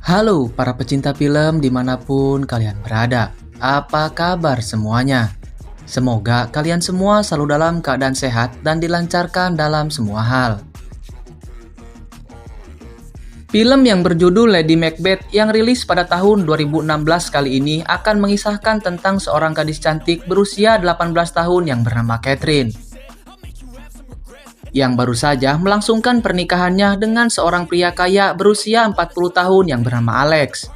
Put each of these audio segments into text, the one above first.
Halo para pecinta film dimanapun kalian berada. Apa kabar semuanya? Semoga kalian semua selalu dalam keadaan sehat dan dilancarkan dalam semua hal. Film yang berjudul Lady Macbeth yang rilis pada tahun 2016 kali ini akan mengisahkan tentang seorang gadis cantik berusia 18 tahun yang bernama Catherine, yang baru saja melangsungkan pernikahannya dengan seorang pria kaya berusia 40 tahun yang bernama Alex.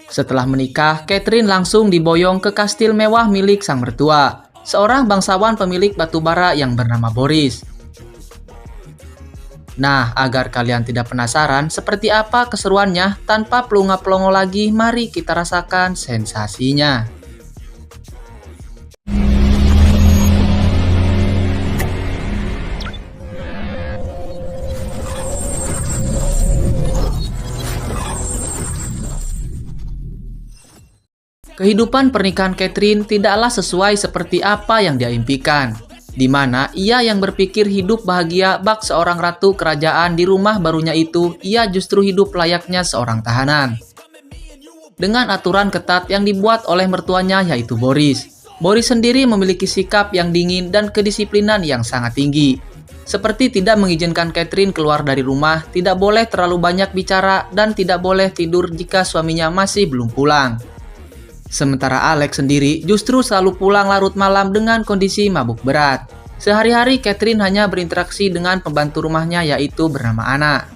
Setelah menikah, Catherine langsung diboyong ke kastil mewah milik sang mertua, seorang bangsawan pemilik batu bara yang bernama Boris. Nah, agar kalian tidak penasaran seperti apa keseruannya, tanpa pelunga-pelongo lagi, mari kita rasakan sensasinya. Kehidupan pernikahan Catherine tidaklah sesuai seperti apa yang dia impikan, di mana ia yang berpikir hidup bahagia bak seorang ratu kerajaan di rumah barunya itu, ia justru hidup layaknya seorang tahanan. Dengan aturan ketat yang dibuat oleh mertuanya yaitu Boris. Boris sendiri memiliki sikap yang dingin dan kedisiplinan yang sangat tinggi. Seperti tidak mengizinkan Catherine keluar dari rumah, tidak boleh terlalu banyak bicara, dan tidak boleh tidur jika suaminya masih belum pulang. Sementara Alex sendiri justru selalu pulang larut malam dengan kondisi mabuk berat. Sehari-hari Catherine hanya berinteraksi dengan pembantu rumahnya yaitu bernama Anna.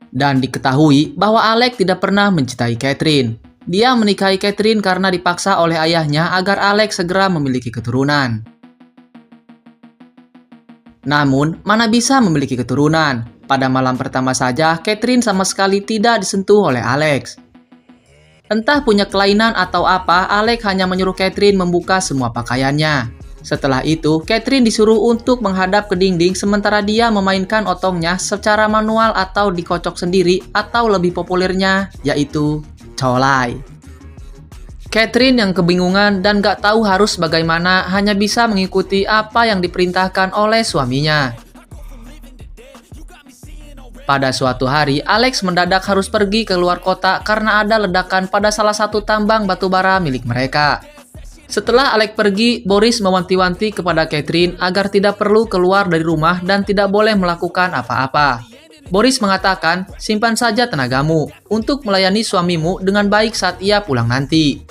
Dan diketahui bahwa Alex tidak pernah mencintai Catherine. Dia menikahi Catherine karena dipaksa oleh ayahnya agar Alex segera memiliki keturunan. Namun, mana bisa memiliki keturunan? Pada malam pertama saja, Catherine sama sekali tidak disentuh oleh Alex. Entah punya kelainan atau apa, Alex hanya menyuruh Catherine membuka semua pakaiannya. Setelah itu, Catherine disuruh untuk menghadap ke dinding sementara dia memainkan otongnya secara manual atau dikocok sendiri, atau lebih populernya yaitu colai. Catherine yang kebingungan dan gak tahu harus bagaimana hanya bisa mengikuti apa yang diperintahkan oleh suaminya. Pada suatu hari, Alex mendadak harus pergi ke luar kota karena ada ledakan pada salah satu tambang batu bara milik mereka. Setelah Alex pergi, Boris mewanti-wanti kepada Catherine agar tidak perlu keluar dari rumah dan tidak boleh melakukan apa-apa. Boris mengatakan, simpan saja tenagamu untuk melayani suamimu dengan baik saat ia pulang nanti.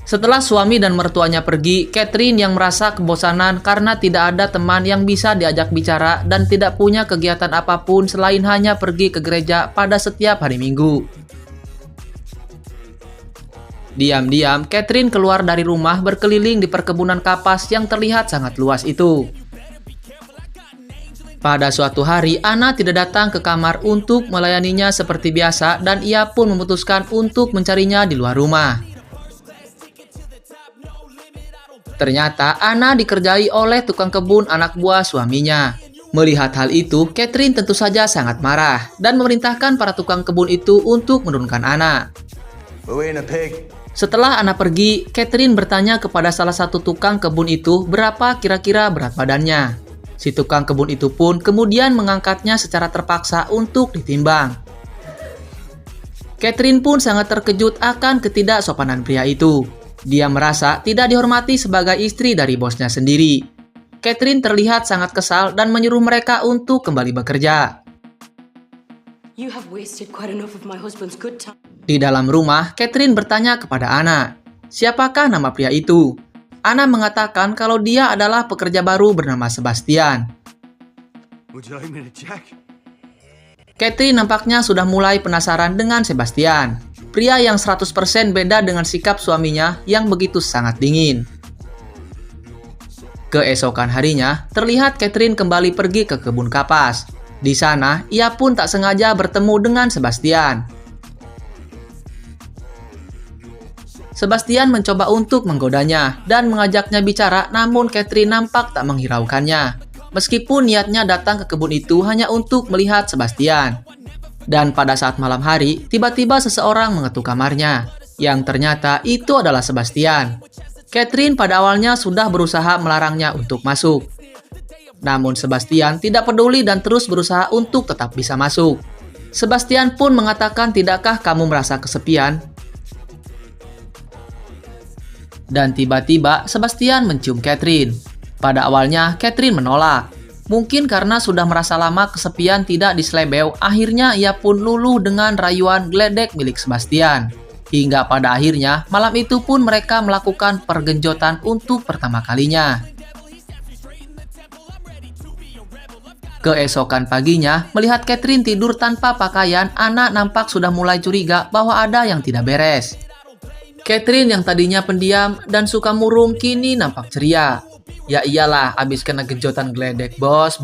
Setelah suami dan mertuanya pergi, Catherine yang merasa kebosanan karena tidak ada teman yang bisa diajak bicara dan tidak punya kegiatan apapun selain hanya pergi ke gereja pada setiap hari Minggu. Diam-diam, Catherine keluar dari rumah berkeliling di perkebunan kapas yang terlihat sangat luas itu. Pada suatu hari, Anna tidak datang ke kamar untuk melayaninya seperti biasa dan ia pun memutuskan untuk mencarinya di luar rumah. Ternyata Anna dikerjai oleh tukang kebun anak buah suaminya. Melihat hal itu, Catherine tentu saja sangat marah dan memerintahkan para tukang kebun itu untuk menurunkan Anna. Setelah Anna pergi, Catherine bertanya kepada salah satu tukang kebun itu berapa kira-kira berat badannya. Si tukang kebun itu pun kemudian mengangkatnya secara terpaksa untuk ditimbang. Catherine pun sangat terkejut akan ketidaksopanan pria itu. Dia merasa tidak dihormati sebagai istri dari bosnya sendiri. Catherine terlihat sangat kesal dan menyuruh mereka untuk kembali bekerja. Di dalam rumah, Catherine bertanya kepada Anna, siapakah nama pria itu? Anna mengatakan kalau dia adalah pekerja baru bernama Sebastian. Catherine nampaknya sudah mulai penasaran dengan Sebastian. Pria yang 100% beda dengan sikap suaminya yang begitu sangat dingin. Keesokan harinya, terlihat Catherine kembali pergi ke kebun kapas. Di sana, ia pun tak sengaja bertemu dengan Sebastian. Sebastian mencoba untuk menggodanya dan mengajaknya bicara, namun Catherine nampak tak menghiraukannya. Meskipun niatnya datang ke kebun itu hanya untuk melihat Sebastian. Dan pada saat malam hari, tiba-tiba seseorang mengetuk kamarnya, yang ternyata itu adalah Sebastian. Catherine pada awalnya sudah berusaha melarangnya untuk masuk. Namun Sebastian tidak peduli dan terus berusaha untuk tetap bisa masuk. Sebastian pun mengatakan, "Tidakkah kamu merasa kesepian?" Dan tiba-tiba Sebastian mencium Catherine. Pada awalnya Catherine menolak. Mungkin karena sudah merasa lama kesepian tidak diselebeu, akhirnya ia pun luluh dengan rayuan geledek milik Sebastian. Hingga pada akhirnya malam itu pun mereka melakukan pergenjotan untuk pertama kalinya. Keesokan paginya, melihat Catherine tidur tanpa pakaian, Anna nampak sudah mulai curiga bahwa ada yang tidak beres. Catherine yang tadinya pendiam dan suka murung kini nampak ceria. "Ya iyalah, abis kena genjotan geledek, bos.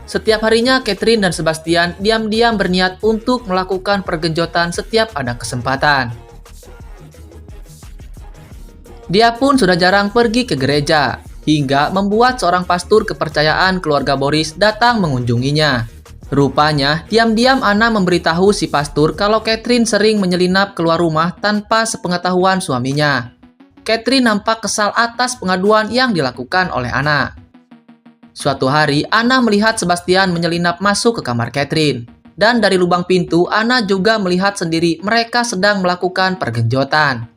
Setiap harinya Catherine dan Sebastian diam-diam berniat untuk melakukan pergenjotan setiap ada kesempatan. Dia pun sudah jarang pergi ke gereja, hingga membuat seorang pastor kepercayaan keluarga Boris datang mengunjunginya. Rupanya, diam-diam Anna memberitahu si pastor kalau Catherine sering menyelinap keluar rumah tanpa sepengetahuan suaminya. Catherine nampak kesal atas pengaduan yang dilakukan oleh Anna. Suatu hari, Anna melihat Sebastian menyelinap masuk ke kamar Catherine. Dan dari lubang pintu, Anna juga melihat sendiri mereka sedang melakukan pergenjotan.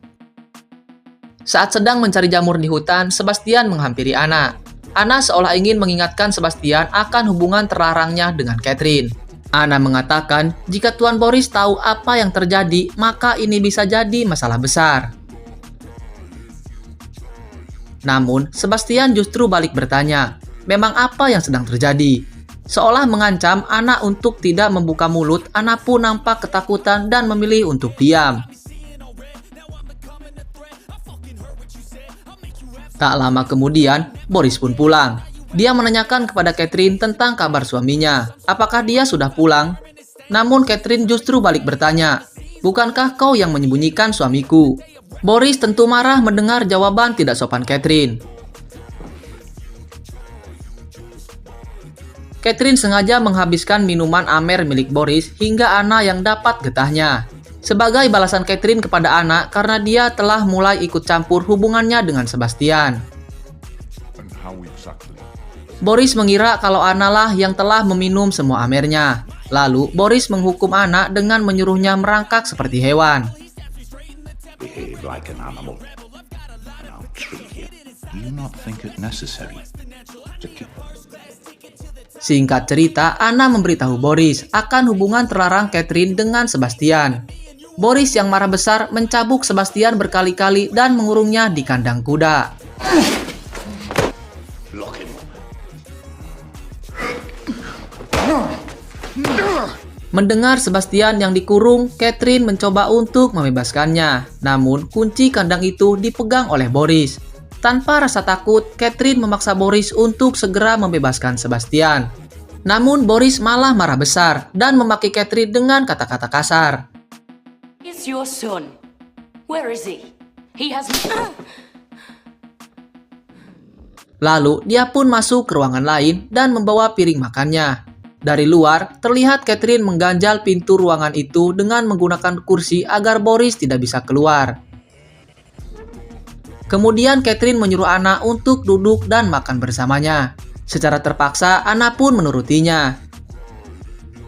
Saat sedang mencari jamur di hutan, Sebastian menghampiri Anna. Anna seolah ingin mengingatkan Sebastian akan hubungan terlarangnya dengan Catherine. Anna mengatakan, jika Tuan Boris tahu apa yang terjadi, maka ini bisa jadi masalah besar. Namun, Sebastian justru balik bertanya, memang apa yang sedang terjadi? Seolah mengancam Anna untuk tidak membuka mulut, Anna pun nampak ketakutan dan memilih untuk diam. Tak lama kemudian, Boris pun pulang. Dia menanyakan kepada Catherine tentang kabar suaminya. Apakah dia sudah pulang? Namun Catherine justru balik bertanya, "Bukankah kau yang menyembunyikan suamiku?" Boris tentu marah mendengar jawaban tidak sopan Catherine. Catherine sengaja menghabiskan minuman Amer milik Boris hingga Anna yang dapat getahnya. Sebagai balasan Catherine kepada Anna karena dia telah mulai ikut campur hubungannya dengan Sebastian. Boris mengira kalau Anna lah yang telah meminum semua Amernya. Lalu Boris menghukum Anna dengan menyuruhnya merangkak seperti hewan. Singkat cerita, Anna memberitahu Boris akan hubungan terlarang Catherine dengan Sebastian. Boris yang marah besar mencabuk Sebastian berkali-kali dan mengurungnya di kandang kuda. Mendengar Sebastian yang dikurung, Catherine mencoba untuk membebaskannya. Namun, kunci kandang itu dipegang oleh Boris. Tanpa rasa takut, Catherine memaksa Boris untuk segera membebaskan Sebastian. Namun, Boris malah marah besar dan memaki Catherine dengan kata-kata kasar. It's your son. Where is he? He has... Lalu, dia pun masuk ke ruangan lain dan membawa piring makannya. Dari luar, terlihat Catherine mengganjal pintu ruangan itu dengan menggunakan kursi agar Boris tidak bisa keluar. Kemudian Catherine menyuruh Anna untuk duduk dan makan bersamanya. Secara terpaksa, Anna pun menurutinya.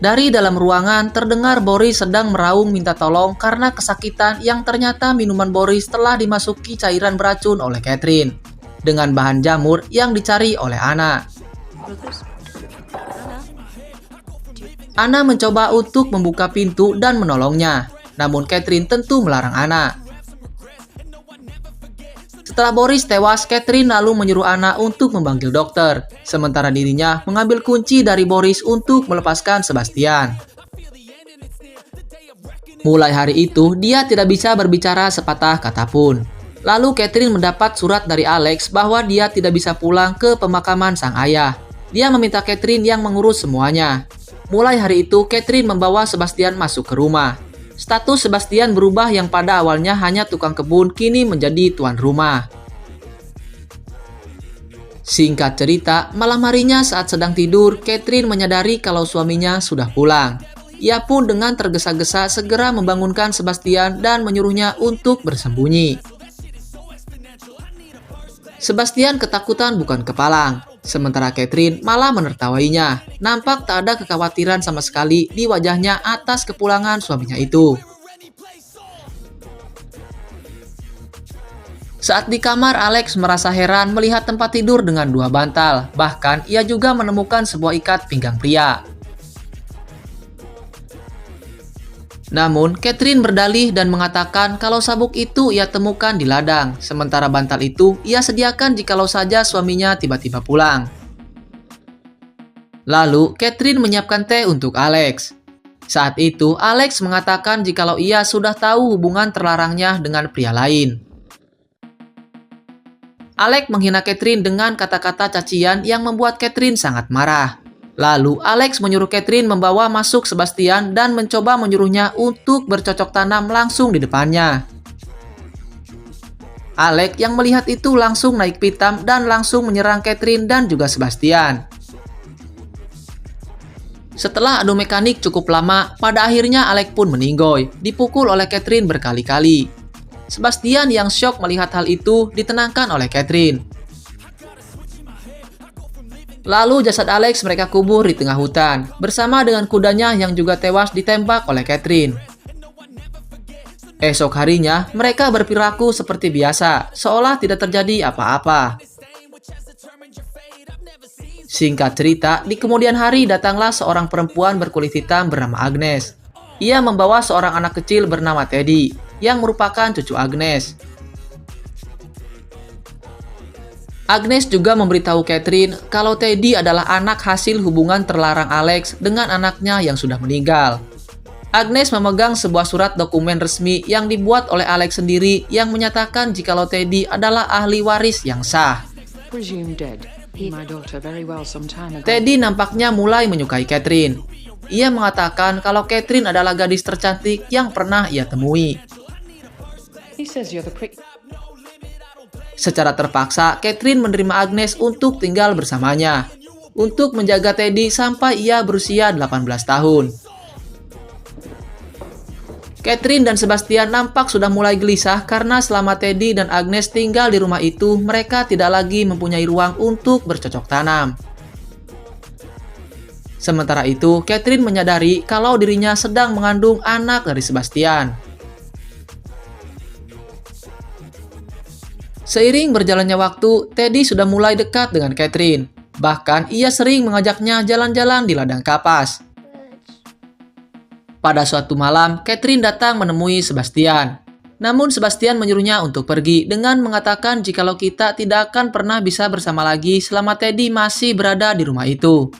Dari dalam ruangan, terdengar Boris sedang meraung minta tolong karena kesakitan yang ternyata minuman Boris telah dimasuki cairan beracun oleh Catherine dengan bahan jamur yang dicari oleh Anna. Anna mencoba untuk membuka pintu dan menolongnya, namun Catherine tentu melarang Anna. Setelah Boris tewas, Catherine lalu menyuruh Anna untuk memanggil dokter, sementara dirinya mengambil kunci dari Boris untuk melepaskan Sebastian. Mulai hari itu, dia tidak bisa berbicara sepatah kata pun. Lalu Catherine mendapat surat dari Alex bahwa dia tidak bisa pulang ke pemakaman sang ayah. Dia meminta Catherine yang mengurus semuanya. Mulai hari itu, Catherine membawa Sebastian masuk ke rumah. Status Sebastian berubah yang pada awalnya hanya tukang kebun, kini menjadi tuan rumah. Singkat cerita, malam harinya saat sedang tidur, Catherine menyadari kalau suaminya sudah pulang. Ia pun dengan tergesa-gesa segera membangunkan Sebastian dan menyuruhnya untuk bersembunyi. Sebastian ketakutan bukan kepalang, sementara Catherine malah menertawainya. Nampak tak ada kekhawatiran sama sekali di wajahnya atas kepulangan suaminya itu. Saat di kamar, Alex merasa heran melihat tempat tidur dengan 2 bantal. Bahkan, ia juga menemukan sebuah ikat pinggang pria. Namun, Catherine berdalih dan mengatakan kalau sabuk itu ia temukan di ladang, sementara bantal itu ia sediakan jikalau saja suaminya tiba-tiba pulang. Lalu, Catherine menyiapkan teh untuk Alex. Saat itu, Alex mengatakan jikalau ia sudah tahu hubungan terlarangnya dengan pria lain. Alex menghina Catherine dengan kata-kata cacian yang membuat Catherine sangat marah. Lalu, Alex menyuruh Catherine membawa masuk Sebastian dan mencoba menyuruhnya untuk bercocok tanam langsung di depannya. Alex yang melihat itu langsung naik pitam dan langsung menyerang Catherine dan juga Sebastian. Setelah adu mekanik cukup lama, pada akhirnya Alex pun meninggoy, dipukul oleh Catherine berkali-kali. Sebastian yang syok melihat hal itu ditenangkan oleh Catherine. Lalu jasad Alex mereka kubur di tengah hutan, bersama dengan kudanya yang juga tewas ditembak oleh Catherine. Esok harinya, mereka berperilaku seperti biasa, seolah tidak terjadi apa-apa. Singkat cerita, di kemudian hari datanglah seorang perempuan berkulit hitam bernama Agnes. Ia membawa seorang anak kecil bernama Teddy, yang merupakan cucu Agnes. Agnes juga memberitahu Catherine kalau Teddy adalah anak hasil hubungan terlarang Alex dengan anaknya yang sudah meninggal. Agnes memegang sebuah surat dokumen resmi yang dibuat oleh Alex sendiri yang menyatakan jikalau Teddy adalah ahli waris yang sah. Teddy nampaknya mulai menyukai Catherine. Ia mengatakan kalau Catherine adalah gadis tercantik yang pernah ia temui. Secara terpaksa, Catherine menerima Agnes untuk tinggal bersamanya, untuk menjaga Teddy sampai ia berusia 18 tahun. Catherine dan Sebastian nampak sudah mulai gelisah karena selama Teddy dan Agnes tinggal di rumah itu, mereka tidak lagi mempunyai ruang untuk bercocok tanam. Sementara itu, Catherine menyadari kalau dirinya sedang mengandung anak dari Sebastian. Seiring berjalannya waktu, Teddy sudah mulai dekat dengan Catherine. Bahkan, ia sering mengajaknya jalan-jalan di ladang kapas. Pada suatu malam, Catherine datang menemui Sebastian. Namun, Sebastian menyuruhnya untuk pergi dengan mengatakan jikalau kita tidak akan pernah bisa bersama lagi selama Teddy masih berada di rumah itu.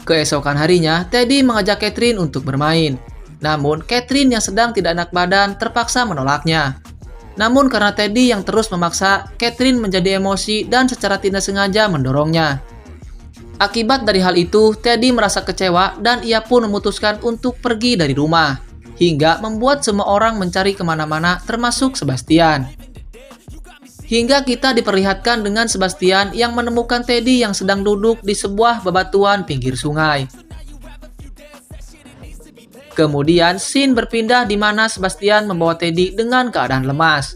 Keesokan harinya, Teddy mengajak Catherine untuk bermain. Namun, Catherine yang sedang tidak enak badan terpaksa menolaknya. Namun karena Teddy yang terus memaksa, Catherine menjadi emosi dan secara tidak sengaja mendorongnya. Akibat dari hal itu, Teddy merasa kecewa dan ia pun memutuskan untuk pergi dari rumah, hingga membuat semua orang mencari kemana-mana termasuk Sebastian. Hingga kita diperlihatkan dengan Sebastian yang menemukan Teddy yang sedang duduk di sebuah bebatuan pinggir sungai. Kemudian, scene berpindah di mana Sebastian membawa Teddy dengan keadaan lemas.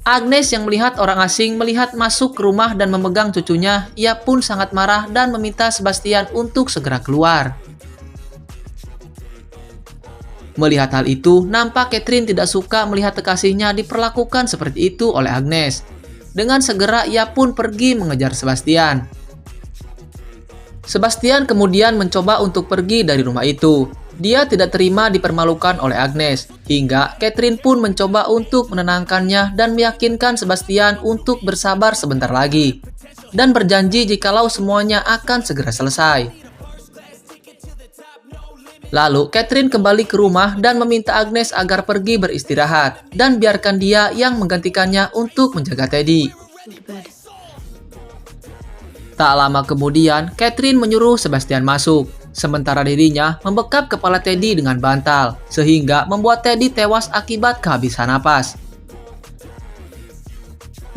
Agnes yang melihat orang asing melihat masuk ke rumah dan memegang cucunya, ia pun sangat marah dan meminta Sebastian untuk segera keluar. Melihat hal itu, nampak Catherine tidak suka melihat kekasihnya diperlakukan seperti itu oleh Agnes. Dengan segera ia pun pergi mengejar Sebastian. Sebastian kemudian mencoba untuk pergi dari rumah itu. Dia tidak terima dipermalukan oleh Agnes, hingga Catherine pun mencoba untuk menenangkannya dan meyakinkan Sebastian untuk bersabar sebentar lagi, dan berjanji jikalau semuanya akan segera selesai. Lalu Catherine kembali ke rumah dan meminta Agnes agar pergi beristirahat, dan biarkan dia yang menggantikannya untuk menjaga Teddy. Tak lama kemudian, Catherine menyuruh Sebastian masuk, sementara dirinya membekap kepala Teddy dengan bantal, sehingga membuat Teddy tewas akibat kehabisan napas.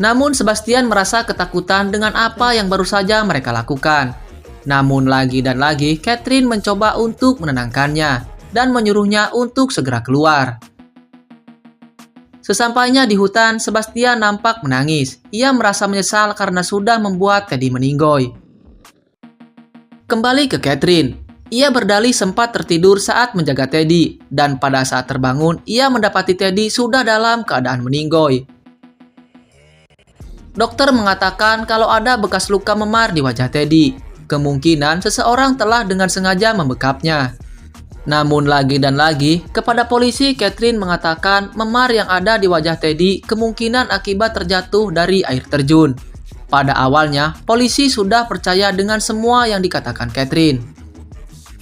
Namun Sebastian merasa ketakutan dengan apa yang baru saja mereka lakukan. Namun lagi dan lagi, Catherine mencoba untuk menenangkannya, dan menyuruhnya untuk segera keluar. Sesampainya di hutan, Sebastian nampak menangis. Ia merasa menyesal karena sudah membuat Teddy meninggoy. Kembali ke Catherine. Ia berdalih sempat tertidur saat menjaga Teddy, dan pada saat terbangun, ia mendapati Teddy sudah dalam keadaan meninggoy. Dokter mengatakan kalau ada bekas luka memar di wajah Teddy. Kemungkinan seseorang telah dengan sengaja membekapnya. Namun lagi dan lagi, kepada polisi Catherine mengatakan memar yang ada di wajah Teddy kemungkinan akibat terjatuh dari air terjun. Pada awalnya, polisi sudah percaya dengan semua yang dikatakan Catherine.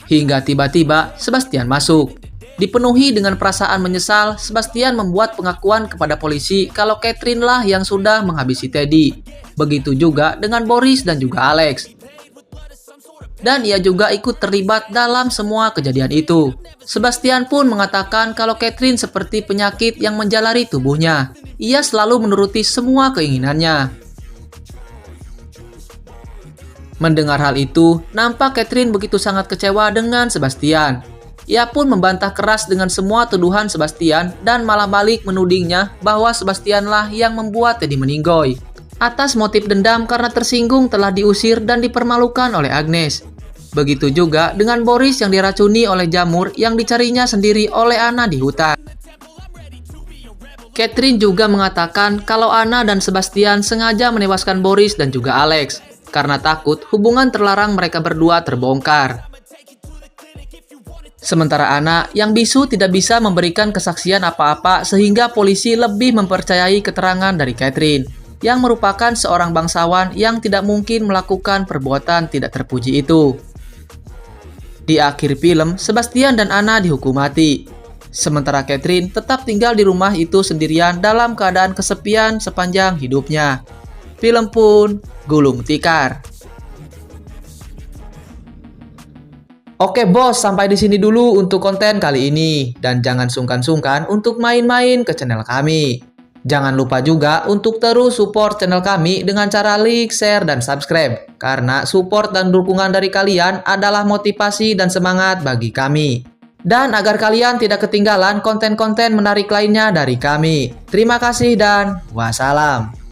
Hingga tiba-tiba Sebastian masuk. Dipenuhi dengan perasaan menyesal, Sebastian membuat pengakuan kepada polisi kalau Catherine lah yang sudah menghabisi Teddy. Begitu juga dengan Boris dan juga Alex. Dan ia juga ikut terlibat dalam semua kejadian itu. Sebastian pun mengatakan kalau Catherine seperti penyakit yang menjalari tubuhnya. Ia selalu menuruti semua keinginannya. Mendengar hal itu, nampak Catherine begitu sangat kecewa dengan Sebastian. Ia pun membantah keras dengan semua tuduhan Sebastian dan malah balik menudingnya bahwa Sebastianlah yang membuat Teddy meninggoy. Atas motif dendam karena tersinggung telah diusir dan dipermalukan oleh Agnes. Begitu juga dengan Boris yang diracuni oleh jamur yang dicarinya sendiri oleh Anna di hutan. Catherine juga mengatakan kalau Anna dan Sebastian sengaja menewaskan Boris dan juga Alex karena takut hubungan terlarang mereka berdua terbongkar. Sementara Anna yang bisu tidak bisa memberikan kesaksian apa-apa sehingga polisi lebih mempercayai keterangan dari Catherine yang merupakan seorang bangsawan yang tidak mungkin melakukan perbuatan tidak terpuji itu. Di akhir film, Sebastian dan Anna dihukum mati. Sementara Catherine tetap tinggal di rumah itu sendirian dalam keadaan kesepian sepanjang hidupnya. Film pun gulung tikar. Oke bos, sampai di sini dulu untuk konten kali ini. Dan jangan sungkan-sungkan untuk main-main ke channel kami. Jangan lupa juga untuk terus support channel kami dengan cara like, share, dan subscribe. Karena support dan dukungan dari kalian adalah motivasi dan semangat bagi kami. Dan agar kalian tidak ketinggalan konten-konten menarik lainnya dari kami. Terima kasih dan wassalam.